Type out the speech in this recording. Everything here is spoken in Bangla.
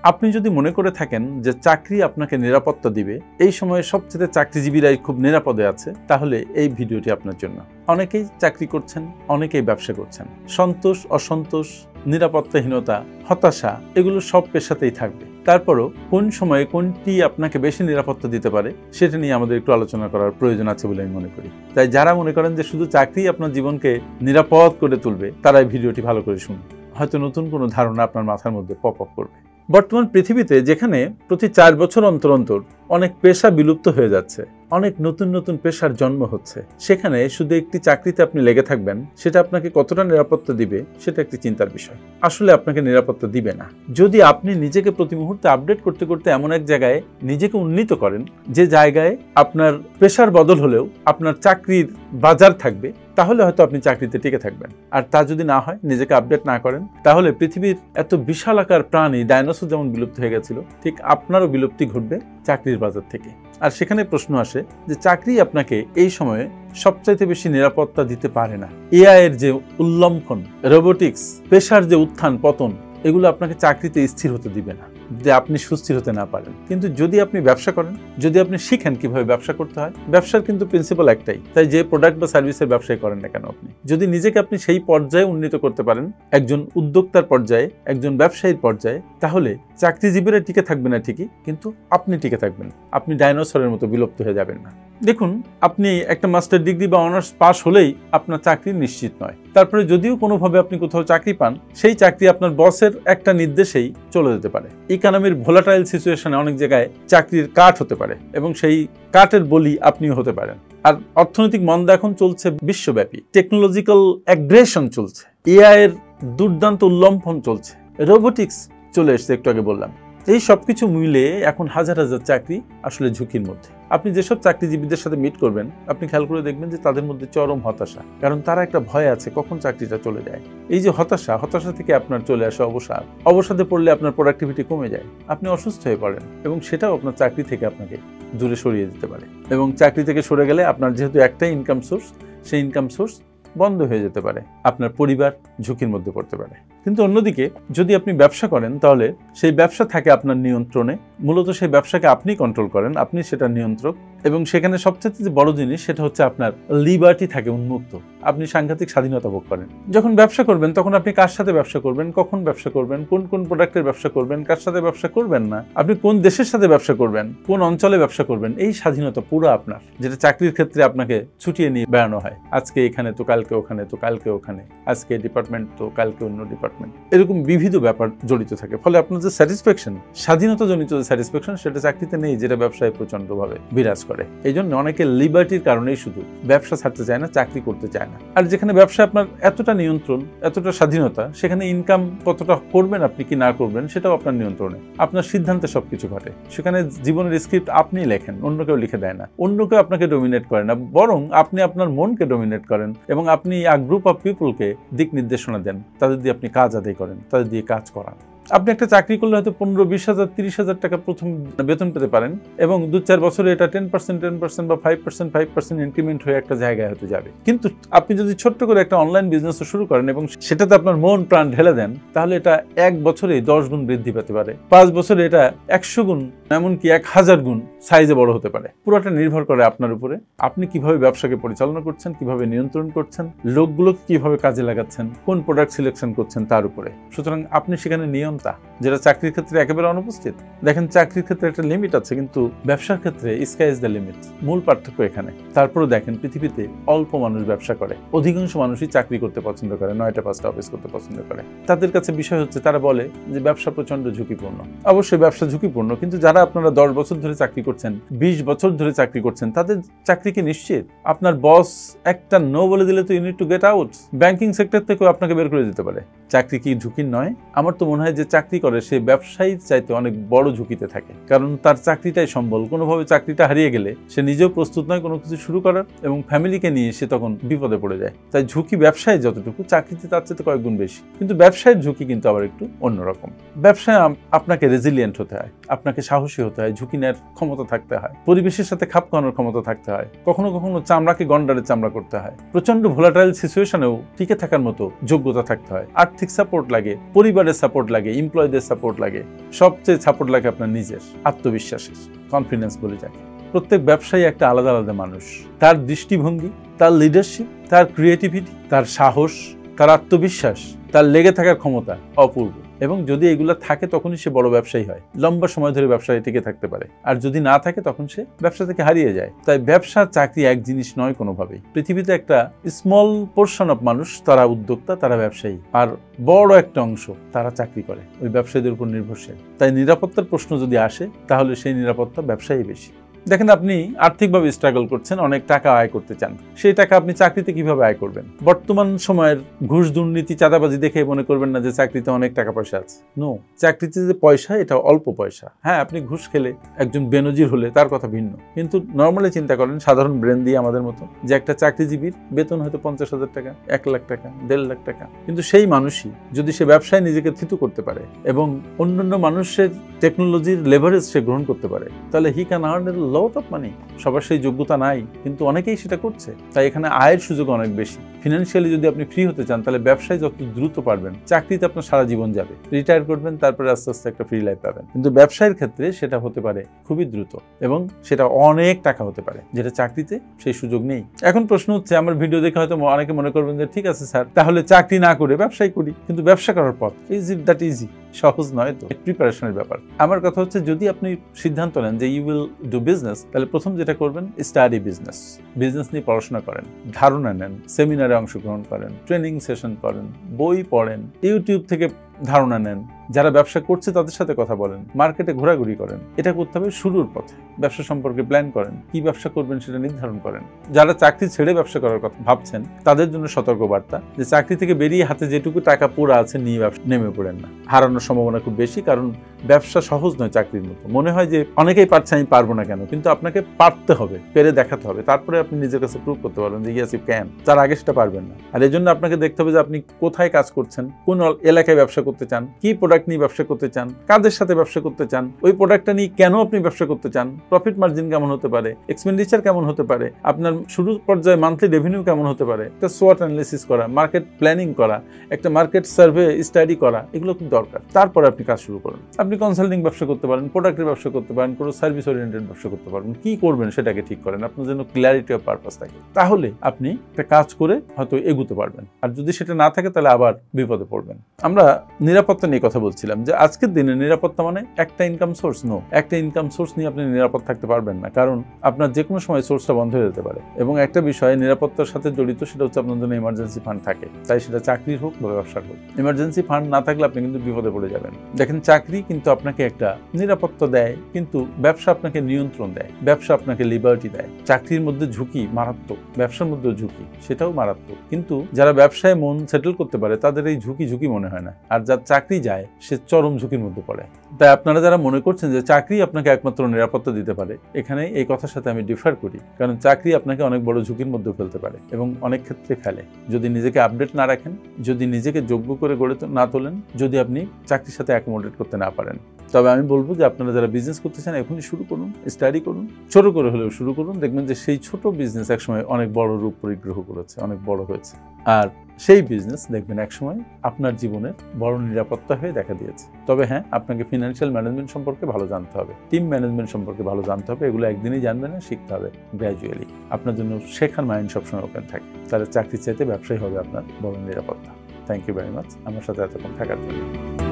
আপনি যদি মনে করে থাকেন যে চাকরি আপনাকে নিরাপত্তা দিবে, এই সময়ে সবচেয়ে চাকরিজীবীরাই খুব নিরাপদে আছে, তাহলে এই ভিডিওটি আপনার জন্য। অনেকেই চাকরি করছেন, অনেকেই ব্যবসা করছেন। সন্তোষ, অসন্তোষ, নিরাপত্তাহীনতা, হতাশা এগুলো সব পেশাতেই থাকবে। তারপরও কোন সময়ে কোনটি আপনাকে বেশি নিরাপত্তা দিতে পারে সেটা নিয়ে আমাদের একটু আলোচনা করার প্রয়োজন আছে বলে আমি মনে করি। তাই যারা মনে করেন যে শুধু চাকরি আপনার জীবনকে নিরাপদ করে তুলবে, তারা এই ভিডিওটি ভালো করে শুনুন। হয়তো নতুন কোনো ধারণা আপনার মাথার মধ্যে পপ আপ করবে। বর্তমান পৃথিবীতে যেখানে প্রতি 4 বছর অন্তর অন্তর অনেক পেশা বিলুপ্ত হয়ে যাচ্ছে, অনেক নতুন নতুন পেশার জন্ম হচ্ছে, সেখানে শুধু একটি চাকরিতে আপনি লেগে থাকবেন, সেটা আপনাকে কতটা নিরাপত্তা দিবে সেটা একটি চিন্তার বিষয়। আসলে আপনাকে নিরাপত্তা দিবে না। যদি আপনি নিজেকে প্রতি মুহূর্তে আপডেট করতে করতে এমন এক জায়গায় নিজেকে উন্নীত করেন যে জায়গায় আপনার পেশার বদল হলেও আপনার চাকরির বাজার থাকবে, তাহলে হয়তো আপনি চাকরিতে টিকে থাকবেন। আর তা যদি না হয়, নিজেকে আপডেট না করেন, তাহলে পৃথিবীর এত বিশালাকার প্রাণী ডাইনোসর যেমন বিলুপ্ত হয়ে গেছিল, ঠিক আপনারও বিলুপ্তি ঘটবে চাকরির বাজার থেকে। আর সেখানে প্রশ্ন আসে যে চাকরি আপনাকে এই সময়ে সবচাইতে বেশি নিরাপত্তা দিতে পারে না। এআই এর যে উল্লম্ফন, রোবোটিক্স, পেশার যে উত্থান পতন, এগুলো আপনাকে চাকরিতে স্থির হতে দিবে না, যে আপনি সুস্থির হতে না পারেন। কিন্তু যদি আপনি ব্যবসা করেন, যদি আপনি শিখেন কিভাবে ব্যবসা করতে হয়, ব্যবসার কিন্তু প্রিন্সিপাল একটাই। তাই যে প্রোডাক্ট বা সার্ভিসের ব্যবসায় করেন না কেন, আপনি যদি নিজেকে আপনি সেই পর্যায়ে উন্নীত করতে পারেন, একজন উদ্যোক্তার পর্যায়ে, একজন ব্যবসায়ীর পর্যায়ে, তাহলে চাকরিজীবীরা টিকে থাকবে না ঠিকই, কিন্তু আপনি টিকে থাকবেন। আপনি ডাইনোসরের মতো বিলুপ্ত হয়ে যাবেন না। দেখুন, আপনি একটা মাস্টার ডিগ্রি বা অনার্স পাস হলেই আপনার চাকরি নিশ্চিত নয়। তারপরে যদিও কোনোভাবে আপনি কোথাও চাকরি পান, সেই চাকরি আপনার বসের একটা নির্দেশেই চলে যেতে পারে। ইকোনমির ভোলাটাইল সিচুয়েশনে অনেক জায়গায় চাকরির কাট হতে পারে এবং সেই কাটের বলি আপনিও হতে পারেন। আর অর্থনৈতিক মন্দা এখন চলছে বিশ্বব্যাপী, টেকনোলজিক্যাল অ্যাগ্রেশন চলছে, এআই এর দুর্দান্ত উল্লম্ফন চলছে, রোবোটিক্স চলে এসছে, একটু আগে বললাম। এই সবকিছু মিলে এখন হাজার হাজার চাকরি আসলে ঝুঁকির মধ্যে। আপনি যেসব চাকরিজীবীদের সাথে মিট করবেন, আপনি খেয়াল করে দেখবেন যে তাদের মধ্যে চরম হতাশা, কারণ তারা একটা ভয় আছে কখন চাকরিটা চলে যায়। এই যে হতাশা থেকে আপনার চলে আসে অবসাদ, অবসাদে পড়লে আপনার প্রোডাক্টিভিটি কমে যায়, আপনি অসুস্থ হয়ে পড়েন, এবং সেটাও আপনার চাকরি থেকে আপনাকে দূরে সরিয়ে দিতে পারে। এবং চাকরি থেকে সরে গেলে আপনার যেহেতু একটাই ইনকাম সোর্স, সেই ইনকাম সোর্স বন্ধ হয়ে যেতে পারে, আপনার পরিবার ঝুঁকির মধ্যে পড়তে পারে। কিন্তু অন্যদিকে যদি আপনি ব্যবসা করেন, তাহলে সেই ব্যবসা থাকে আপনার নিয়ন্ত্রণে, মূলত সেই ব্যবসাকে আপনি কন্ট্রোল করেন, আপনি সেটা নিয়ন্ত্রক। এবং সেখানে সবচেয়ে যে বড় জিনিস সেটা হচ্ছে আপনার লিবার্টি থাকে উন্মুক্ত, আপনি সাংঘাতিক স্বাধীনতা ভোগ করেন। যখন ব্যবসা করবেন তখন আপনি কার সাথে ব্যবসা করবেন, কখন ব্যবসা করবেন, কোন কোন প্রোডাক্টের ব্যবসা করবেন, কার সাথে ব্যবসা করবেন না, আপনি কোন দেশের সাথে ব্যবসা করবেন, কোন অঞ্চলে ব্যবসা করবেন, এই স্বাধীনতা পুরো আপনার। যেটা চাকরির ক্ষেত্রে আপনাকে ছুটিয়ে নিয়ে বেড়ানো হয়, আজকে এখানে তো কালকে ওখানে, তো কালকে ওখানে, আজকে ডিপার্টমেন্ট তো কালকে অন্য ডিপার্টমেন্ট, এরকম বিবিধ ব্যাপার জড়িত থাকে। ফলে আপনার যে স্যাটিসফ্যাকশন, স্বাধীনতাজনিত যে স্যাটিসফ্যাকশন, সেটা চাকরিতে নেই, যেটা ব্যবসায় প্রচন্ডভাবে বিরাজ করে। এই জন্য অনেকে লিবার্টির কারণেই শুধু ব্যবসা ছাড়তে চায় না, চাকরি করতে চায় না। আর যেখানে ব্যবসা আপনার এতটা নিয়ন্ত্রণ, এতটা স্বাধীনতা, সেখানে ইনকাম কতটা করবেন আপনি কি না করবেন সেটাও আপনার নিয়ন্ত্রণে, আপনার সিদ্ধান্তে সবকিছু ঘটে। সেখানে জীবনের স্ক্রিপ্ট আপনি লেখেন, অন্য কেউ লিখে দেয় না, অন্য কেউ আপনাকে ডমিনেট করে না, বরং আপনি আপনার মনকে ডমিনেট করেন এবং আপনি গ্রুপ অফ পিপলকে দিক নির্দেশনা দেন, তাদের দিয়ে আপনি কাজ আদায় করেন, তাদের দিয়ে কাজ করান। আপনি একটা চাকরি করলে হয়তো 15, 20,000, 30,000 টাকা প্রথম বেতন পেতে পারেন, এবং 2-4 বছরে এটা 10% বা 5% ইনক্রিমেন্ট হয়ে একটা জায়গায় হয়তো যাবে। কিন্তু আপনি যদি ছোট্ট করে একটা অনলাইন বিজনেস শুরু করেন এবং সেটাতে আপনার মন প্রাণ ঢেলে দেন, তাহলে এটা 1 বছরে 10 গুণ বৃদ্ধি পেতে পারে, 5 বছরে এটা 100 গুণ, এমনকি 1000 গুণ সাইজে বড় হতে পারে। পুরোটা নির্ভর করে আপনার উপরে, আপনি কিভাবে ব্যবসাকে পরিচালনা করছেন, কিভাবে নিয়ন্ত্রণ করছেন, লোকগুলোকে কিভাবে কাজে লাগাচ্ছেন, কোন প্রোডাক্ট সিলেকশন করছেন তার উপরে। সুতরাং আপনি সেখানে নিয়ন্ত্রণ, যেটা চাকরির ক্ষেত্রে একেবারে অনুপস্থিত। দেখেন, চাকরির ক্ষেত্রে একটা লিমিট আছে, কিন্তু ব্যবসার ক্ষেত্রে স্কাই ইজ দ্য লিমিট, মূল পার্থক্য এখানে। তারপরে দেখেন, পৃথিবীতে অল্প মানুষ ব্যবসা করে, অধিকাংশ মানুষই চাকরি করতে পছন্দ করে, 9টা 5টা অফিস করতে পছন্দ করে। তাদের কাছে বিষয় হচ্ছে, তারা বলে যে ব্যবসা প্রচন্ড ঝুঁকিপূর্ণ। অবশ্যই ব্যবসা ঝুঁকিপূর্ণ, কিন্তু যারা আপনারা 10 বছর ধরে চাকরি করছেন, 20 বছর ধরে চাকরি করছেন, তাদের চাকরি কি নিশ্চিত? আপনার বস একটা নো বলে দিলে তো you need to get out. Banking sector থেকেও আপনাকে বের করে দিতে পারে। চাকরি কি ঝুঁকির নয়? আমার তো মনে হয় যে চাকরি করে সে ব্যবসায়ীর চাইতে অনেক বড় ঝুঁকিতে থাকে, কারণ তার চাকরিটাই সম্বল। কোনোভাবে চাকরিটা হারিয়ে গেলে সে নিজেও প্রস্তুত নয় কোনো কিছু শুরু করার, এবং ফ্যামিলিকে নিয়ে সে তখন বিপদে পড়ে যায়। তাই ঝুঁকি ব্যবসায় যতটুকু, চাকরিতে তার চেয়ে কয়েক গুণ বেশি। কিন্তু ব্যবসায়ের ঝুঁকি কিন্তু আবার একটু অন্যরকম। ব্যবসায় আপনাকে রেজিলিয়েন্ট হতে হয়, আপনাকে সাহসী হতে হয়, ঝুঁকি নেওয়ার ক্ষমতা থাকতে হয়, পরিবেশের সাথে খাপ খাওয়ানোর ক্ষমতা থাকতে হয়, কখনো কখনো চামড়াকে গন্ডারের চামড়া করতে হয়, প্রচন্ড ভোলাটাইল সিচুয়েশনেও টিকে থাকার মতো যোগ্যতা থাকতে হয়। 8 আর্থিক সাপোর্ট লাগে, পরিবারের সাপোর্ট লাগে, এমপ্লয়ীদের সাপোর্ট লাগে, সবচেয়ে সাপোর্ট লাগে আপনার নিজের আত্মবিশ্বাসের, কনফিডেন্স বলে যাকে। প্রত্যেক ব্যবসায়ী একটা আলাদা আলাদা মানুষ, তার দৃষ্টিভঙ্গি, তার লিডারশিপ, তার ক্রিয়েটিভিটি, তার সাহস, তার আত্মবিশ্বাস, তার লেগে থাকার ক্ষমতা অপূর্ব। এবং যদি এগুলো থাকে তখনই সে বড় ব্যবসায়ী হয়, লম্বা সময় ধরে ব্যবসায় টিকে থাকতে পারে। আর যদি না থাকে তখন সে ব্যবসা থেকে হারিয়ে যায়। তাই ব্যবসা চাকরি এক জিনিস নয় কোনোভাবেই। পৃথিবীতে একটা স্মল পোর্শন অফ মানুষ তারা উদ্যোক্তা, তারা ব্যবসায়ী, আর বড় একটা অংশ তারা চাকরি করে, ওই ব্যবসায়ীদের উপর নির্ভরশীল। তাই নিরাপত্তার প্রশ্ন যদি আসে তাহলে সেই নিরাপত্তা ব্যবসায়ী বেশি। দেখেন, আপনি আর্থিকভাবে স্ট্রাগল করছেন, অনেক টাকা আয় করতে চান, সেই টাকা আপনি চাকরিতে কিভাবে আয় করবেন? বর্তমান সময়ের ঘুষ, দুর্নীতি, চাঁদাবাজি দেখে মনে করবেন না যে চাকরিতে অনেক টাকা পয়সা আছে। নো, চাকরিতে যে পয়সা, এটা অল্প পয়সা। হ্যাঁ, আপনি ঘুষ খেলে একজন বেনজির হলে তার কথা ভিন্ন, কিন্তু নর্মালি চিন্তা করেন সাধারণ ব্রেন দিয়ে আমাদের মতো, যে একটা চাকরিজীবীর বেতন হয়তো 50,000 টাকা, 1 লাখ টাকা, 1.5 লাখ টাকা। কিন্তু সেই মানুষই যদি সে ব্যবসায় নিজেকে থিতু করতে পারে এবং অন্যান্য মানুষের টেকনোলজির লেভারেজ সে গ্রহণ করতে পারে, তাহলে he can earn lot of money. সবার সেই যোগ্যতা নাই, কিন্তু অনেকেই সেটা করছে। তাই এখানে আয়ের সুযোগ অনেক বেশি। ফিনান্সিয়ালি যদি আপনি ফ্রি হতে চান, তাহলে ব্যবসায় যত দ্রুত পারবেন, চাকরিতে আপনার সারা জীবন যাবে, রিটায়ার করবেন, তারপরে আস্তে আস্তে একটা ফ্রি লাইফ পাবেন। কিন্তু ব্যবসায়ের ক্ষেত্রে সেটা হতে পারে খুবই দ্রুত এবং সেটা অনেক টাকা হতে পারে, যেটা চাকরিতে সেই সুযোগ নেই। এখন প্রশ্ন হচ্ছে, আমার ভিডিও দেখে হয়তো অনেকে মনে করবেন যে ঠিক আছে স্যার, তাহলে চাকরি না করে ব্যবসায় করি। কিন্তু ব্যবসা করার পথ ইজ ইট দ্যাট ইজি? সহজ নয় তো, প্রিপারেশনের ব্যাপার। আমার কথা হচ্ছে, যদি আপনি সিদ্ধান্ত নেন যে ইউ উইল ডু বিজনেস, তাহলে প্রথম যেটা করবেন, স্টাডি বিজনেস। বিজনেস নিয়ে পড়াশোনা করেন, ধারণা নেন, সেমিনারে অংশগ্রহণ করেন, ট্রেনিং সেশন করেন, বই পড়েন, ইউটিউব থেকে ধারণা নেন, যারা ব্যবসা করছে তাদের সাথে কথা বলেন, মার্কেটে ঘোরাঘুরি করেন। এটা করতে হবে শুরুর পথে। ব্যবসা সম্পর্কে প্ল্যান করেন, কি ব্যবসা করবেন সেটা নির্ধারণ করেন। যারা চাকরি ছেড়ে ব্যবসা করার কথা ভাবছেন, তাদের জন্য সতর্কবার্তা যে চাকরি থেকে বেরিয়ে হাতে যেটুকু টাকা পুরো আছে নিয়ে ব্যবসা নেমে পড়েন না। হারানোর সম্ভাবনা খুব বেশি, কারণ ব্যবসা সহজ নয় চাকরির মতো। মনে হয় যে অনেকেই পারছে, আমি পারবো না কেন? কিন্তু আপনাকে পারতে হবে, পেরে দেখাতে হবে, তারপরে আপনি নিজের কাছে প্রুভ করতে পারবেন যে ইয়েস ইউ ক্যান। তার আগে সেটা পারবেন না। আর এই জন্য আপনাকে দেখতে হবে যে আপনি কোথায় কাজ করছেন, কোন এলাকায় ব্যবসা করতে চান, কি প্রোডাক্ট নিয়ে ব্যবসা করতে চান, কাদের সাথে ব্যবসা করতে চান, ওই প্রোডাক্টটা নিয়ে কেন আপনি ব্যবসা করতে চান, প্রফিট মার্জিন কেমন হতে পারে, এক্সপেন্ডিচার কেমন হতে পারে, আপনার শুরু পর্যায়ে মান্থলি রেভিনিউ কেমন হতে পারে, একটা সোয়াট অ্যানালিসিস করা, মার্কেট প্ল্যানিং করা, একটা মার্কেট সার্ভে স্টাডি করা, এগুলো খুব দরকার। তারপরে আপনি কাজ শুরু করুন। আপনি কনসাল্টিং ব্যবসা করতে পারেন, প্রোডাক্টের ব্যবসা করতে পারেন, কোনো সার্ভিস ওরিয়েন্টেড ব্যবসা করতে পারেন। কি করবেন সেটাকে ঠিক করেন, আপনার জন্য ক্ল্যারিটি অফ পারপাস থাকে। তাহলে আপনি একটা কাজ করে হয়তো এগুতে পারবেন। আর যদি সেটা না থাকে, তাহলে আবার বিপদে পড়বেন। আমরা নিরাপত্তা নিয়ে কথা বলছিলাম, যে আজকের দিনে নিরাপত্তা মানে একটা ইনকাম সোর্স। নো, একটা ইনকাম সোর্স নিয়ে আপনি নিরাপদ থাকতে পারবেন না, কারণ আপনার যে কোনো সময় সোর্সটা বন্ধ হয়ে যেতে পারে। এবং একটা বিষয় নিরাপত্তার সাথে জড়িত, সেটা হচ্ছে আপনার জন্য ইমার্জেন্সি ফান্ড থাকে। তাই সেটা চাকরির হোক বা ব্যবসার হোক, ইমার্জেন্সি ফান্ড না থাকলে আপনি কিন্তু বিপদে পড়ে যাবেন। দেখেন, চাকরি কিন্তু আপনাকে একটা নিরাপত্তা দেয়, কিন্তু ব্যবসা আপনাকে নিয়ন্ত্রণ দেয়, ব্যবসা আপনাকে লিবার্টি দেয়। চাকরির মধ্যে ঝুঁকি মারাত্মক, ব্যবসার মধ্যেও ঝুঁকি, সেটাও মারাত্মক। কিন্তু যারা ব্যবসায় মন সেটেল করতে পারে, তাদের এই ঝুঁকি মনে হয় না। আর যার চাকরি যায়, সে চরম ঝুঁকির মধ্যে পড়ে। তাই আপনারা যারা মনে করছেন যে চাকরি আপনাকে একমাত্র নিরাপত্তা দিতে পারে, এখানে এই কথার সাথে আমি ডিফার করি। কারণ চাকরি আপনাকে অনেক বড় ঝুঁকির মধ্যে ফেলতে পারে এবং অনেক ক্ষেত্রে ফেলে, যদি নিজেকে আপডেট না রাখেন, যদি নিজেকে যোগ্য করে গড়ে না তোলেন, যদি আপনি চাকরির সাথে অ্যাকোমোডেট করতে না পারেন। তবে আমি বলবো যে আপনারা যারা বিজনেস করতে চান, এখনই শুরু করুন, স্টাডি করুন, ছোট করে হলেও শুরু করুন। দেখবেন যে সেই ছোট বিজনেস একসময় অনেক বড় রূপ পরিগ্রহ করেছে, অনেক বড় হয়েছে। আর সেই বিজনেস দেখবেন একসময় আপনার জীবনের বড় নিরাপত্তা হয়ে দেখা দিয়েছে। তবে হ্যাঁ, আপনাকে ফিনান্সিয়াল ম্যানেজমেন্ট সম্পর্কে ভালো জানতে হবে, টিম ম্যানেজমেন্ট সম্পর্কে ভালো জানতে হবে। এগুলো একদিনই জানবেন না, শিখতে হবে গ্র্যাজুয়ালি। আপনার জন্য শেখার মাইন্ড সবসময় ওপেন থাকে। তাহলে চাকরি চাইতে ব্যবসায়ী হবে আপনার বড় নিরাপত্তা। থ্যাংক ইউ ভেরি মাচ আমার সাথে এতক্ষণ থাকার জন্য।